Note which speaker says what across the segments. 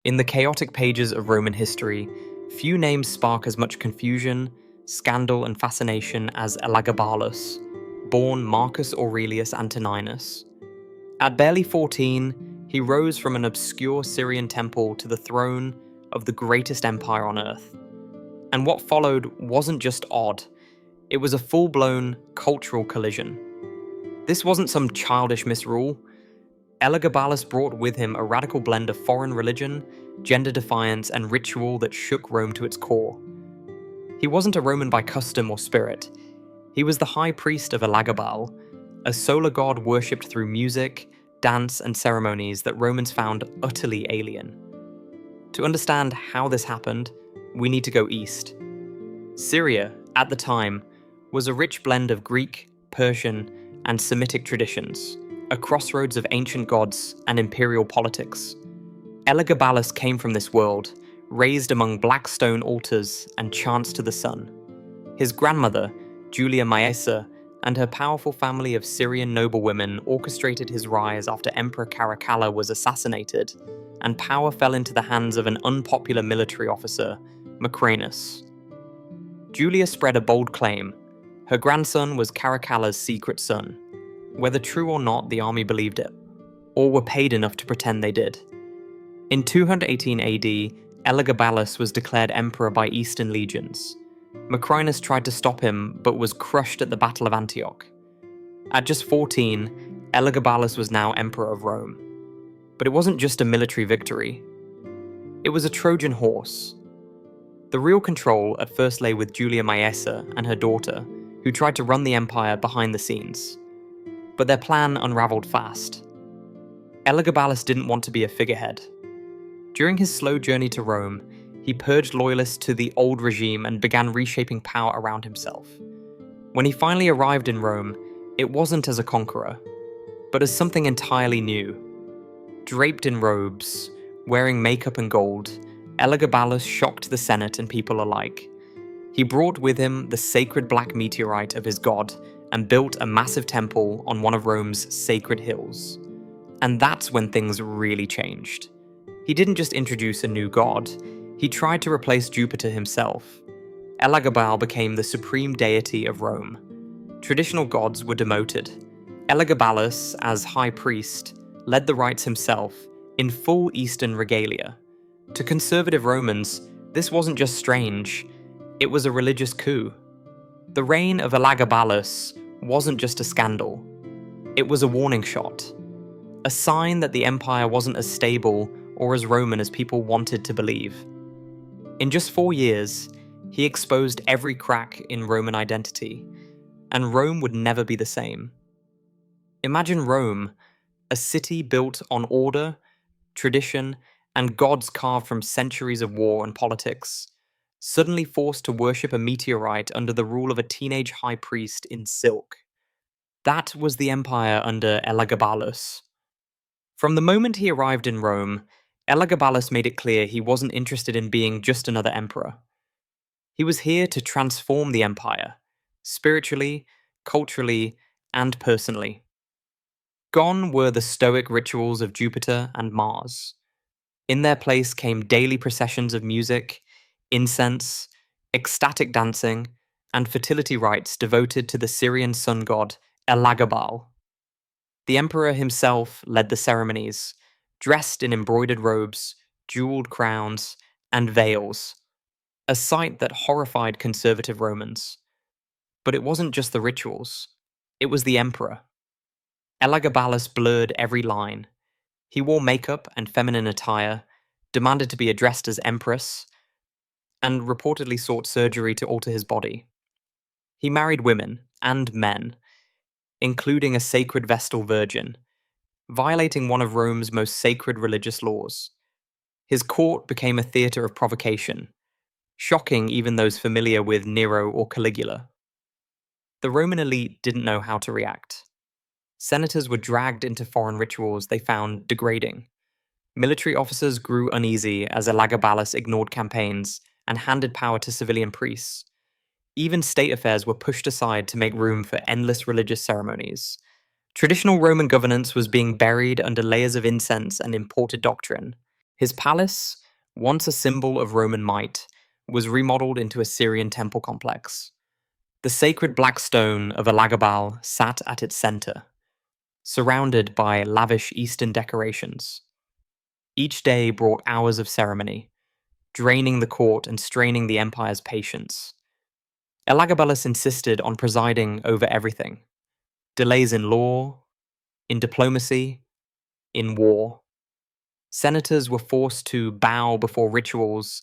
Speaker 1: In the chaotic pages of Roman history, few names spark as much confusion, scandal, and fascination as Elagabalus, born Marcus Aurelius Antoninus. At barely 14, he rose from an obscure Syrian temple to the throne of the greatest empire on earth. And what followed wasn't just odd, it was a full-blown cultural collision. This wasn't some childish misrule. Elagabalus brought with him a radical blend of foreign religion, gender defiance, and ritual that shook Rome to its core. He wasn't a Roman by custom or spirit. He was the high priest of Elagabal, a solar god worshipped through music, dance, and ceremonies that Romans found utterly alien. To understand how this happened, we need to go east. Syria, at the time, was a rich blend of Greek, Persian, and Semitic traditions, a crossroads of ancient gods and imperial politics. Elagabalus came from this world, raised among black stone altars and chants to the sun. His grandmother, Julia Maesa, and her powerful family of Syrian noblewomen orchestrated his rise after Emperor Caracalla was assassinated, and power fell into the hands of an unpopular military officer, Macrinus. Julia spread a bold claim. Her grandson was Caracalla's secret son. Whether true or not, the army believed it, or were paid enough to pretend they did. In 218 AD, Elagabalus was declared emperor by Eastern legions. Macrinus tried to stop him, but was crushed at the Battle of Antioch. At just 14, Elagabalus was now emperor of Rome. But it wasn't just a military victory. It was a Trojan horse. The real control at first lay with Julia Maesa and her daughter, who tried to run the empire behind the scenes. But their plan unraveled fast. Elagabalus didn't want to be a figurehead. During his slow journey to Rome, he purged loyalists to the old regime and began reshaping power around himself. When he finally arrived in Rome, it wasn't as a conqueror, but as something entirely new. Draped in robes, wearing makeup and gold, Elagabalus shocked the Senate and people alike. He brought with him the sacred black meteorite of his god and built a massive temple on one of Rome's sacred hills. And that's when things really changed. He didn't just introduce a new god, he tried to replace Jupiter himself. Elagabal became the supreme deity of Rome. Traditional gods were demoted. Elagabalus, as high priest, led the rites himself, in full Eastern regalia. To conservative Romans, this wasn't just strange, it was a religious coup. The reign of Elagabalus wasn't just a scandal, it was a warning shot. A sign that the empire wasn't as stable or as Roman as people wanted to believe. In just 4 years, he exposed every crack in Roman identity, and Rome would never be the same. Imagine Rome, a city built on order, tradition, and gods carved from centuries of war and politics, suddenly forced to worship a meteorite under the rule of a teenage high priest in silk. That was the empire under Elagabalus. From the moment he arrived in Rome, Elagabalus made it clear he wasn't interested in being just another emperor. He was here to transform the empire, spiritually, culturally, and personally. Gone were the stoic rituals of Jupiter and Mars. In their place came daily processions of music, incense, ecstatic dancing, and fertility rites devoted to the Syrian sun god Elagabal. The emperor himself led the ceremonies, dressed in embroidered robes, jeweled crowns, and veils, a sight that horrified conservative Romans. But it wasn't just the rituals, it was the emperor. Elagabalus blurred every line. He wore makeup and feminine attire, demanded to be addressed as Empress, and reportedly sought surgery to alter his body. He married women and men, including a sacred Vestal Virgin, violating one of Rome's most sacred religious laws. His court became a theatre of provocation, shocking even those familiar with Nero or Caligula. The Roman elite didn't know how to react. Senators were dragged into foreign rituals they found degrading. Military officers grew uneasy as Elagabalus ignored campaigns and handed power to civilian priests. Even state affairs were pushed aside to make room for endless religious ceremonies. Traditional Roman governance was being buried under layers of incense and imported doctrine. His palace, once a symbol of Roman might, was remodeled into a Syrian temple complex. The sacred black stone of Elagabal sat at its center, surrounded by lavish Eastern decorations. Each day brought hours of ceremony, draining the court and straining the empire's patience. Elagabalus insisted on presiding over everything: delays in law, in diplomacy, in war. Senators were forced to bow before rituals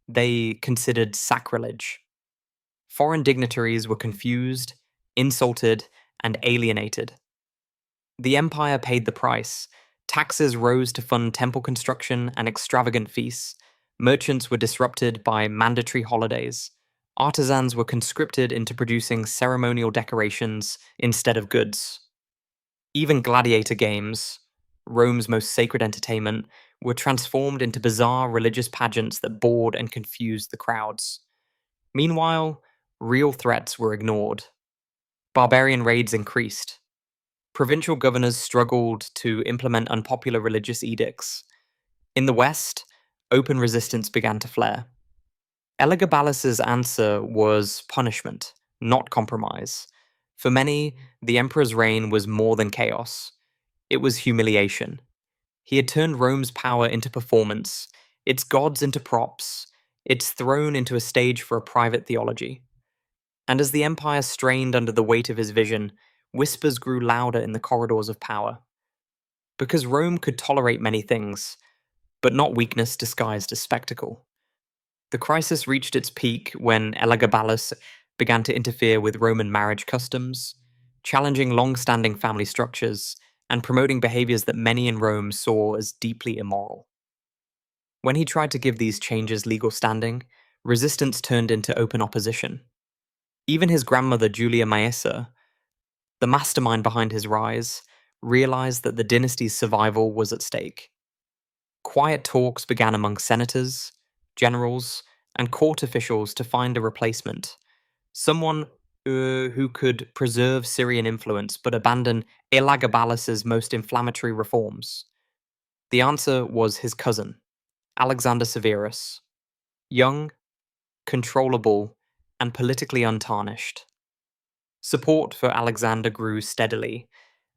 Speaker 1: they considered sacrilege. Foreign dignitaries were confused, insulted, and alienated. The empire paid the price. Taxes rose to fund temple construction and extravagant feasts. Merchants were disrupted by mandatory holidays. Artisans were conscripted into producing ceremonial decorations instead of goods. Even gladiator games, Rome's most sacred entertainment, were transformed into bizarre religious pageants that bored and confused the crowds. Meanwhile, real threats were ignored. Barbarian raids increased. Provincial governors struggled to implement unpopular religious edicts. In the West, open resistance began to flare. Elagabalus's answer was punishment, not compromise. For many, the emperor's reign was more than chaos. It was humiliation. He had turned Rome's power into performance, its gods into props, its throne into a stage for a private theology. And as the empire strained under the weight of his vision, whispers grew louder in the corridors of power. Because Rome could tolerate many things, but not weakness disguised as spectacle. The crisis reached its peak when Elagabalus began to interfere with Roman marriage customs, challenging long-standing family structures, and promoting behaviors that many in Rome saw as deeply immoral. When he tried to give these changes legal standing, resistance turned into open opposition. Even his grandmother Julia Maesa, the mastermind behind his rise, realized that the dynasty's survival was at stake. Quiet talks began among senators, generals, and court officials to find a replacement, someone who could preserve Syrian influence but abandon Elagabalus's most inflammatory reforms. The answer was his cousin, Alexander Severus, young, controllable, and politically untarnished. Support for Alexander grew steadily,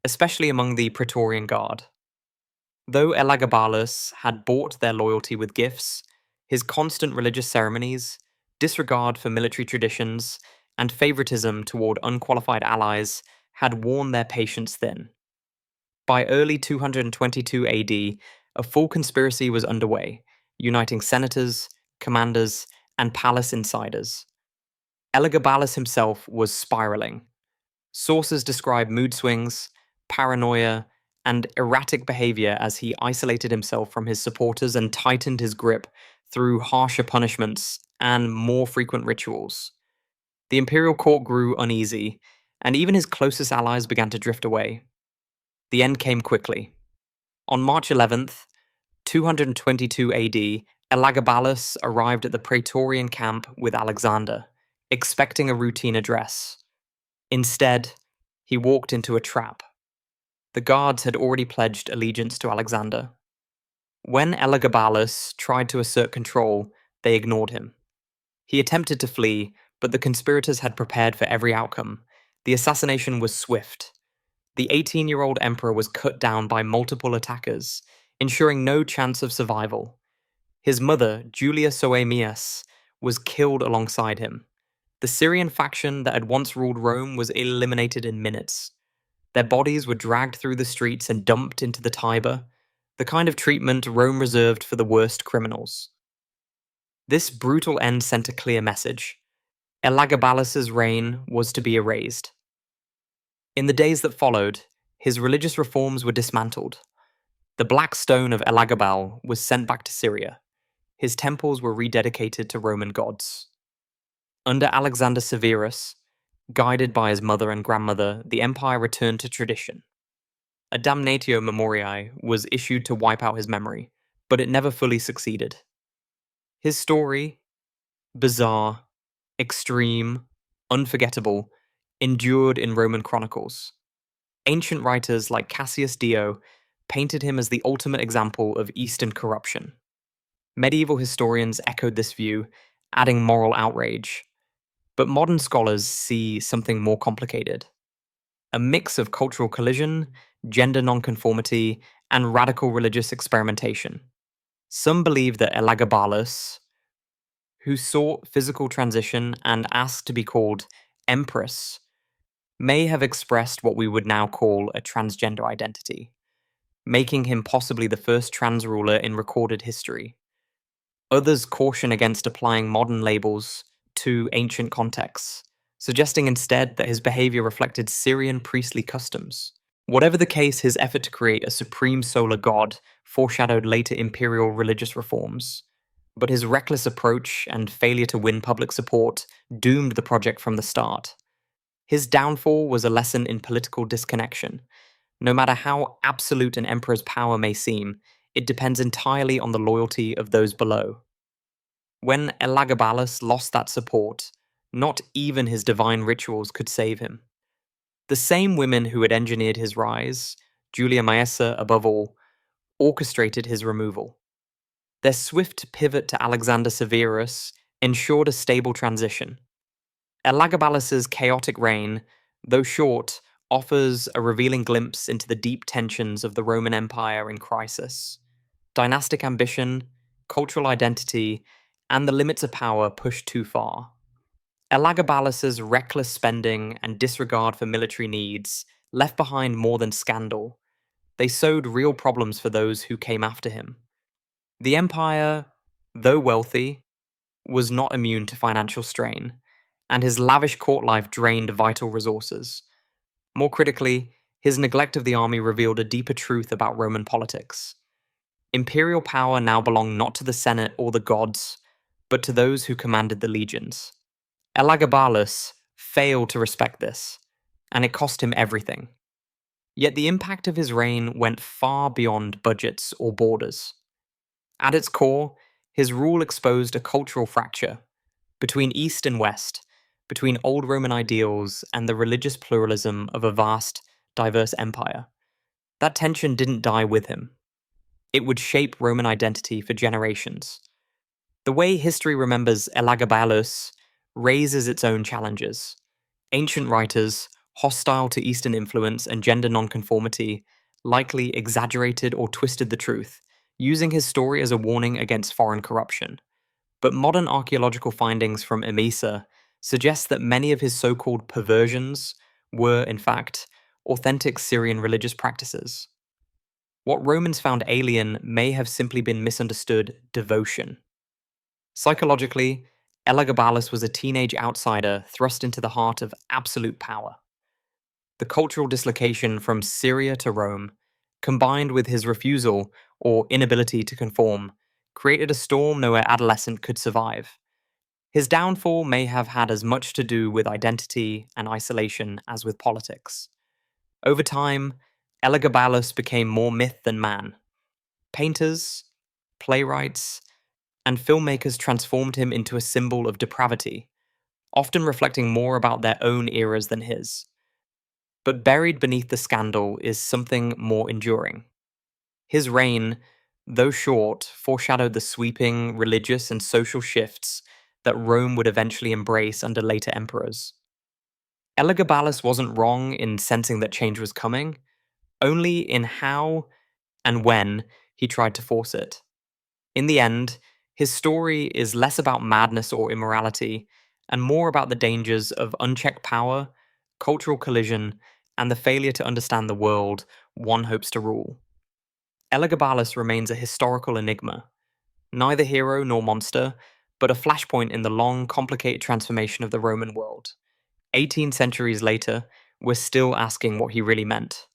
Speaker 1: especially among the Praetorian Guard. Though Elagabalus had bought their loyalty with gifts, his constant religious ceremonies, disregard for military traditions, and favoritism toward unqualified allies had worn their patience thin. By early 222 AD, a full conspiracy was underway, uniting senators, commanders, and palace insiders. Elagabalus himself was spiraling. Sources describe mood swings, paranoia, and erratic behavior as he isolated himself from his supporters and tightened his grip through harsher punishments and more frequent rituals. The imperial court grew uneasy, and even his closest allies began to drift away. The end came quickly. On March 11th, 222 AD, Elagabalus arrived at the Praetorian camp with Alexander, expecting a routine address. Instead, he walked into a trap. The guards had already pledged allegiance to Alexander. When Elagabalus tried to assert control, they ignored him. He attempted to flee, but the conspirators had prepared for every outcome. The assassination was swift. The 18-year-old emperor was cut down by multiple attackers, ensuring no chance of survival. His mother, Julia Soaemias, was killed alongside him. The Syrian faction that had once ruled Rome was eliminated in minutes. Their bodies were dragged through the streets and dumped into the Tiber, the kind of treatment Rome reserved for the worst criminals. This brutal end sent a clear message. Elagabalus's reign was to be erased. In the days that followed, his religious reforms were dismantled. The black stone of Elagabal was sent back to Syria. His temples were rededicated to Roman gods. Under Alexander Severus, guided by his mother and grandmother, the empire returned to tradition. A damnatio memoriae was issued to wipe out his memory, but it never fully succeeded. His story, bizarre, extreme, unforgettable, endured in Roman chronicles. Ancient writers like Cassius Dio painted him as the ultimate example of Eastern corruption. Medieval historians echoed this view, adding moral outrage. But modern scholars see something more complicated: a mix of cultural collision, gender nonconformity, and radical religious experimentation. Some believe that Elagabalus, who sought physical transition and asked to be called Empress, may have expressed what we would now call a transgender identity, making him possibly the first trans ruler in recorded history. Others caution against applying modern labels to ancient contexts, suggesting instead that his behavior reflected Syrian priestly customs. Whatever the case, his effort to create a supreme solar god foreshadowed later imperial religious reforms. But his reckless approach and failure to win public support doomed the project from the start. His downfall was a lesson in political disconnection. No matter how absolute an emperor's power may seem, it depends entirely on the loyalty of those below. When Elagabalus lost that support, not even his divine rituals could save him. The same women who had engineered his rise, Julia Maessa above all, orchestrated his removal. Their swift pivot to Alexander Severus ensured a stable transition. Elagabalus's chaotic reign, though short, offers a revealing glimpse into the deep tensions of the Roman Empire in crisis. Dynastic ambition, cultural identity, and the limits of power pushed too far. Elagabalus's reckless spending and disregard for military needs left behind more than scandal. They sowed real problems for those who came after him. The empire, though wealthy, was not immune to financial strain, and his lavish court life drained vital resources. More critically, his neglect of the army revealed a deeper truth about Roman politics. Imperial power now belonged not to the Senate or the gods, but to those who commanded the legions. Elagabalus failed to respect this, and it cost him everything. Yet the impact of his reign went far beyond budgets or borders. At its core, his rule exposed a cultural fracture between East and West, between old Roman ideals and the religious pluralism of a vast, diverse empire. That tension didn't die with him. It would shape Roman identity for generations. The way history remembers Elagabalus raises its own challenges. Ancient writers, hostile to Eastern influence and gender nonconformity, likely exaggerated or twisted the truth, using his story as a warning against foreign corruption. But modern archaeological findings from Emesa suggest that many of his so-called perversions were, in fact, authentic Syrian religious practices. What Romans found alien may have simply been misunderstood devotion. Psychologically, Elagabalus was a teenage outsider thrust into the heart of absolute power. The cultural dislocation from Syria to Rome, combined with his refusal or inability to conform, created a storm no adolescent could survive. His downfall may have had as much to do with identity and isolation as with politics. Over time, Elagabalus became more myth than man. Painters, playwrights, and filmmakers transformed him into a symbol of depravity, often reflecting more about their own eras than his. But buried beneath the scandal is something more enduring. His reign, though short, foreshadowed the sweeping religious and social shifts that Rome would eventually embrace under later emperors. Elagabalus wasn't wrong in sensing that change was coming, only in how and when he tried to force it. In the end, his story is less about madness or immorality, and more about the dangers of unchecked power, cultural collision, and the failure to understand the world one hopes to rule. Elagabalus remains a historical enigma, neither hero nor monster, but a flashpoint in the long, complicated transformation of the Roman world. 18 centuries later, we're still asking what he really meant.